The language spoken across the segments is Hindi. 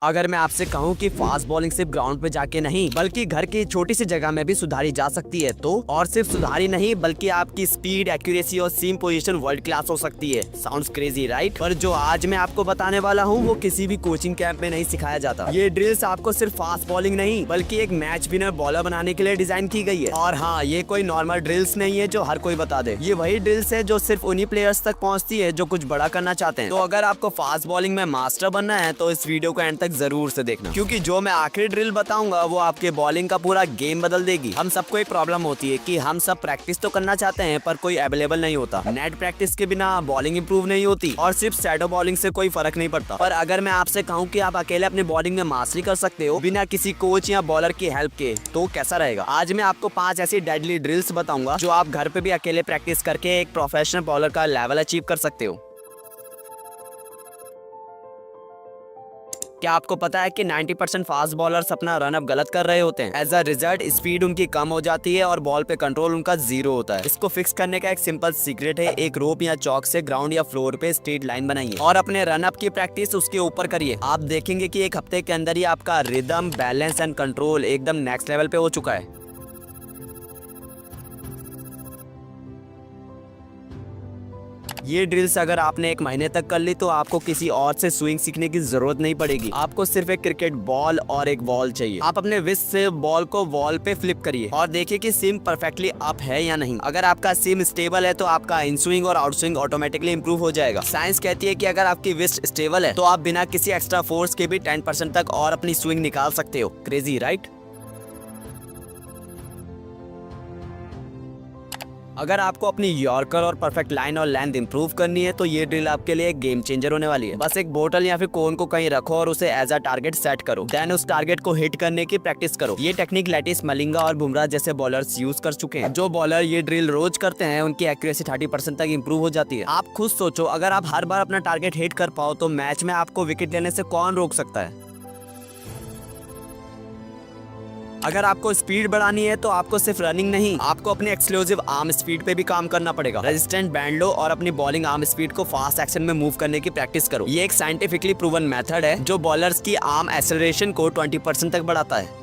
अगर मैं आपसे कहूं कि फास्ट बॉलिंग सिर्फ ग्राउंड पे जाके नहीं बल्कि घर की छोटी सी जगह में भी सुधारी जा सकती है तो, और सिर्फ सुधारी नहीं बल्कि आपकी स्पीड, एक्यूरेसी और सीम पोजीशन वर्ल्ड क्लास हो सकती है। Sounds crazy right? पर जो आज मैं आपको बताने वाला हूं वो किसी भी कोचिंग कैंप में नहीं सिखाया जाता। ये ड्रिल्स आपको सिर्फ फास्ट बॉलिंग नहीं बल्कि एक मैच विनर बॉलर बनाने के लिए डिजाइन की गई है। और हाँ, ये कोई नॉर्मल ड्रिल्स नहीं है जो हर कोई बता दे। ये वही ड्रिल्स है जो सिर्फ उन्हीं प्लेयर्स तक पहुँचती है जो कुछ बड़ा करना चाहते हैं। तो अगर आपको फास्ट बॉलिंग में मास्टर बनना है तो इस वीडियो को एंड तक जरूर से देखना, क्योंकि जो मैं आखिरी ड्रिल बताऊंगा वो आपके बॉलिंग का पूरा गेम बदल देगी। हम सबको एक प्रॉब्लम होती है कि हम सब प्रैक्टिस तो करना चाहते हैं पर कोई अवेलेबल नहीं होता। नेट प्रैक्टिस के बिना बॉलिंग इंप्रूव नहीं होती और सिर्फ शैडो बॉलिंग से कोई फर्क नहीं पड़ता। पर अगर मैं आपसे कहूं कि आप अकेले अपनी बॉलिंग में मास्टरी कर सकते हो बिना किसी कोच या बॉलर की हेल्प के, तो कैसा रहेगा? आज मैं आपको 5 ऐसी डेडली ड्रिल्स बताऊंगा जो आप घर पे भी अकेले प्रैक्टिस करके एक प्रोफेशनल बॉलर का लेवल अचीव कर सकते हो। क्या आपको पता है कि 90% फास्ट बॉलर्स अपना रन अप गलत कर रहे होते हैं? एज अ रिजल्ट स्पीड उनकी कम हो जाती है और बॉल पे कंट्रोल उनका 0 होता है। इसको फिक्स करने का एक सिंपल सीक्रेट है, एक रोप या चौक से ग्राउंड या फ्लोर पे स्ट्रेट लाइन बनाइए और अपने रन अप की प्रैक्टिस उसके ऊपर करिए। आप देखेंगे कि एक हफ्ते के अंदर ही आपका रिदम, बैलेंस एंड कंट्रोल एकदम नेक्स्ट लेवल पे हो चुका है। ये ड्रिल्स अगर आपने 1 महीने तक कर ली तो आपको किसी और से स्विंग सीखने की जरूरत नहीं पड़ेगी। आपको सिर्फ एक क्रिकेट बॉल और एक बॉल चाहिए। आप अपने विस्ट से बॉल को वॉल पे फ्लिप करिए और देखिए कि सिम परफेक्टली अप है या नहीं। अगर आपका सिम स्टेबल है तो आपका इन स्विंग और आउट स्विंग ऑटोमेटिकली इंप्रूव हो जाएगा। साइंस कहती है कि अगर आपकी विस्ट स्टेबल है तो आप बिना किसी एक्स्ट्रा फोर्स के भी 10% तक और अपनी स्विंग निकाल सकते हो। Crazy right? अगर आपको अपनी यॉर्कर और परफेक्ट लाइन और लेंथ इंप्रूव करनी है तो ये ड्रिल आपके लिए एक गेम चेंजर होने वाली है। बस एक बोतल या फिर कोन को कहीं रखो और उसे एज अ टारगेट सेट करो, देन उस टारगेट को हिट करने की प्रैक्टिस करो। ये टेक्निक लेटिस, मलिंगा और बुमराह जैसे बॉलर्स यूज कर चुके हैं। जो बॉलर ये ड्रिल रोज करते हैं उनकी एक्यूरेसी 30% तक इंप्रूव हो जाती है। आप खुद सोचो, अगर आप हर बार अपना टारगेट हिट कर पाओ तो मैच में आपको विकेट लेने से कौन रोक सकता है? अगर आपको स्पीड बढ़ानी है तो आपको सिर्फ रनिंग नहीं, आपको अपनी एक्सक्लूसिव आर्म स्पीड पे भी काम करना पड़ेगा। रेजिस्टेंट बैंड लो और अपनी बॉलिंग आर्म स्पीड को फास्ट एक्शन में मूव करने की प्रैक्टिस करो। ये एक साइंटिफिकली प्रूवन मेथड है जो बॉलर्स की आर्म एक्सेलरेशन को 20% तक बढ़ाता है।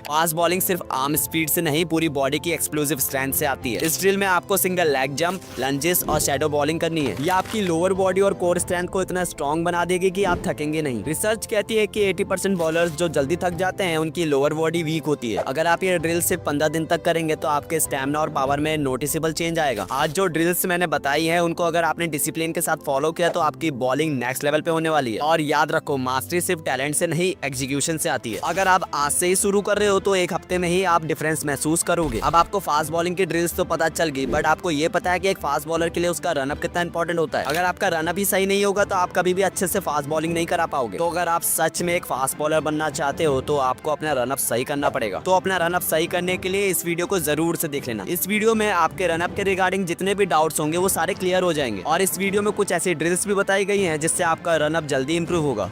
फास्ट बॉलिंग सिर्फ आर्म स्पीड से नहीं पूरी बॉडी की एक्सप्लोसिव स्ट्रेंथ से आती है। इस ड्रिल में आपको सिंगल लेग जंप, लंजेस और शैडो बॉलिंग करनी है। ये आपकी लोअर बॉडी और कोर स्ट्रेंथ को इतना स्ट्रॉन्ग बना देगी कि आप थकेंगे नहीं। रिसर्च कहती है कि 80% बॉलर्स जो जल्दी थक जाते हैं उनकी लोअर बॉडी वीक होती है। अगर आप ये ड्रिल सिर्फ 15 दिन तक करेंगे तो आपके स्टैमिना और पावर में नोटिसेबल चेंज आएगा। आज जो ड्रिल्स मैंने बताई है उनको अगर आपने डिसिप्लिन के साथ फॉलो किया तो आपकी बॉलिंग नेक्स्ट लेवल पे होने वाली है। और याद रखो, मास्टरी सिर्फ टैलेंट से नहीं एग्जीक्यूशन से आती है। अगर आप आज से ही शुरू कर रहे हो तो 1 हफ्ते में ही आप डिफरेंस महसूस करोगे। अब आपको फास्ट बॉलिंग की ड्रिल्स तो पता चल गई, बट आपको ये पता है कि एक फास्ट बॉलर के लिए उसका रनअप कितना इंपॉर्टेंट होता है। अगर आपका रनअप ही सही नहीं होगा तो आप कभी भी अच्छे से फास्ट बॉलिंग नहीं करा पाओगे। तो अगर आप सच में एक फास्ट बॉलर बनना चाहते हो तो आपको अपना रनअप सही करना पड़ेगा। तो अपना रनअप सही करने के लिए इस वीडियो को जरूर से देख लेना। इस वीडियो में आपके रनअप के रिगार्डिंग जितने भी डाउट्स होंगे वो सारे क्लियर हो जाएंगे और इस वीडियो में कुछ ऐसी ड्रिल्स भी बताई गई हैं जिससे आपका रनअप जल्दी इंप्रूव होगा।